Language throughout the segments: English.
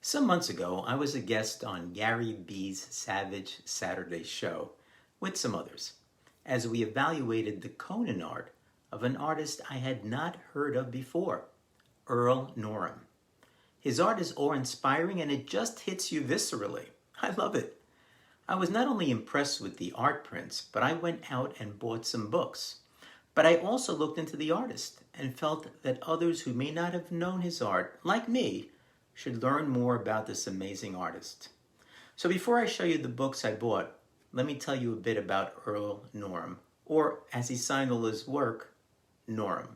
Some months ago, I was a guest on Gary B's Savage Saturday show with some others as we evaluated the Conan art of an artist I had not heard of before, Earl Norem. His art is awe-inspiring and it just hits you viscerally. I love it. I was not only impressed with the art prints, but I went out and bought some books. But I also looked into the artist and felt that others who may not have known his art, like me, should learn more about this amazing artist. So before I show you the books I bought, let me tell you a bit about Earl Norem, or as he signed all his work, Norem.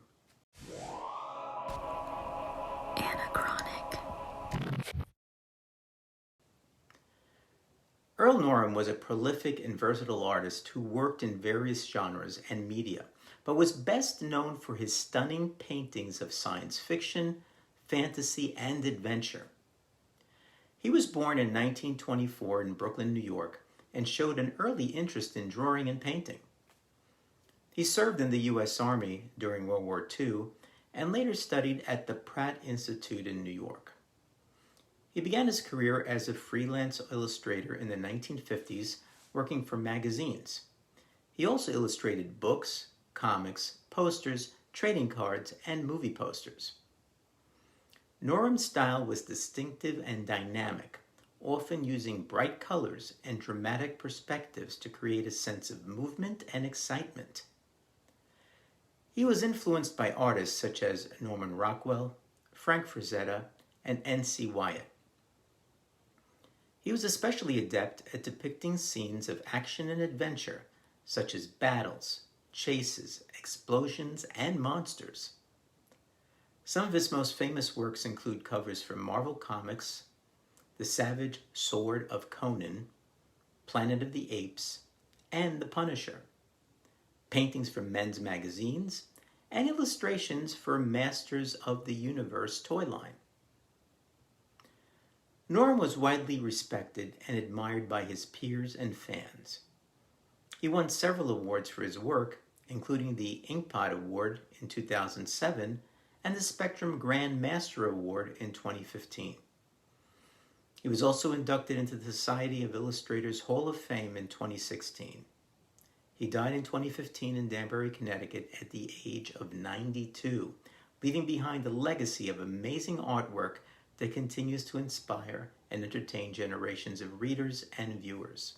Anachronic. Earl Norem was a prolific and versatile artist who worked in various genres and media, but was best known for his stunning paintings of science fiction, fantasy, and adventure. He was born in 1924 in Brooklyn, New York, and showed an early interest in drawing and painting. He served in the U.S. Army during World War II and later studied at the Pratt Institute in New York. He began his career as a freelance illustrator in the 1950s, working for magazines. He also illustrated books, comics, posters, trading cards, and movie posters. Norem's style was distinctive and dynamic, often using bright colors and dramatic perspectives to create a sense of movement and excitement. He was influenced by artists such as Norman Rockwell, Frank Frazetta, and N.C. Wyatt. He was especially adept at depicting scenes of action and adventure, such as battles, chases, explosions, and monsters. Some of his most famous works include covers for Marvel Comics, The Savage Sword of Conan, Planet of the Apes, and The Punisher, paintings for men's magazines, and illustrations for Masters of the Universe toy line. Norem was widely respected and admired by his peers and fans. He won several awards for his work, including the Inkpot Award in 2007 and the Spectrum Grand Master Award in 2015. He was also inducted into the Society of Illustrators Hall of Fame in 2016. He died in 2015 in Danbury, Connecticut at the age of 92, leaving behind a legacy of amazing artwork that continues to inspire and entertain generations of readers and viewers.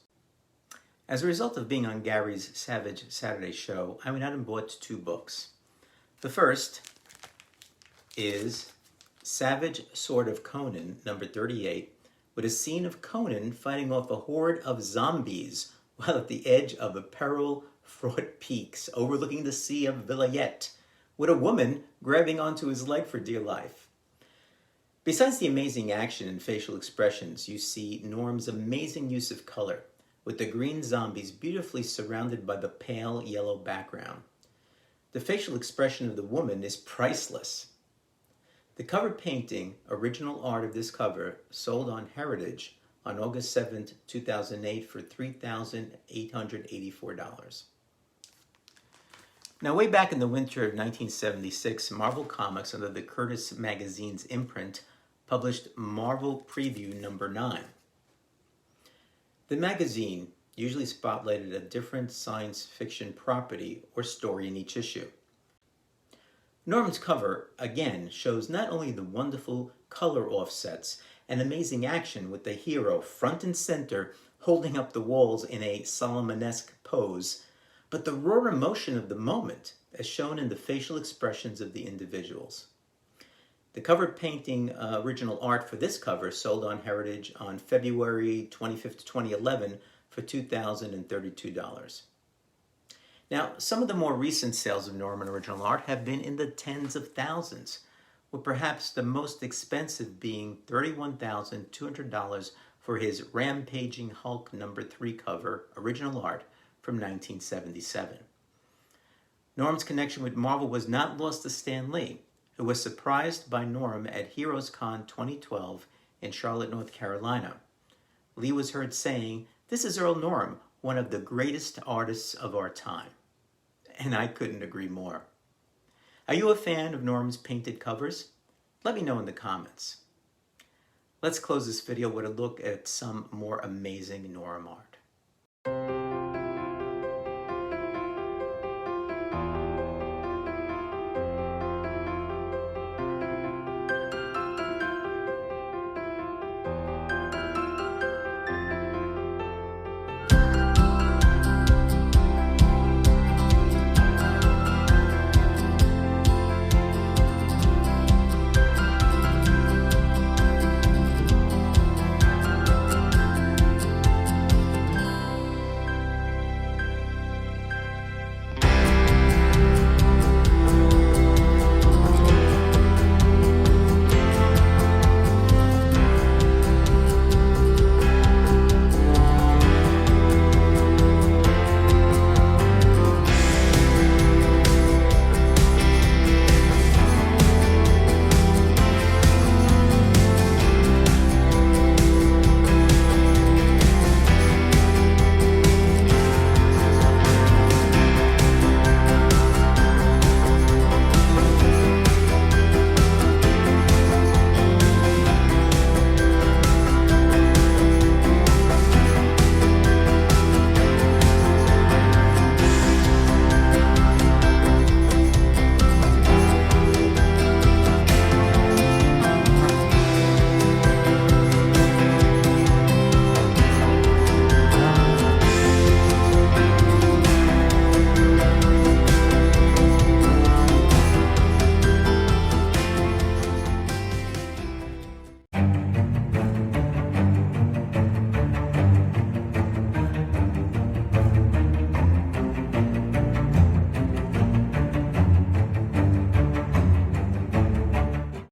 As a result of being on Gary's Savage Saturday show, I went out and bought two books. The first is Savage Sword of Conan, number 38, with a scene of Conan fighting off a horde of zombies while at the edge of a peril-fraught peaks overlooking the Sea of Vilayet, with a woman grabbing onto his leg for dear life. Besides the amazing action and facial expressions, you see Norm's amazing use of color, with the green zombies beautifully surrounded by the pale yellow background. The facial expression of the woman is priceless. The cover painting, original art of this cover, sold on Heritage on August 7, 2008 for $3,884. Now, way back in the winter of 1976, Marvel Comics, under the Curtis Magazine's imprint, published Marvel Preview number 9. The magazine usually spotlighted a different science fiction property or story in each issue. Norm's cover, again, shows not only the wonderful color offsets and amazing action with the hero front and center holding up the walls in a Solomonesque pose, but the raw emotion of the moment as shown in the facial expressions of the individuals. The cover painting original art for this cover sold on Heritage on February 25, 2011 for $2,032. Now, some of the more recent sales of Norman original art have been in the tens of thousands, with perhaps the most expensive being $31,200 for his Rampaging Hulk number 3 cover, original art, from 1977. Norm's connection with Marvel was not lost to Stan Lee, who was surprised by Norem at Heroes Con 2012 in Charlotte, North Carolina. Lee was heard saying, "This is Earl Norem, one of the greatest artists of our time." And I couldn't agree more. Are you a fan of Norm's painted covers? Let me know in the comments. Let's close this video with a look at some more amazing Norem art.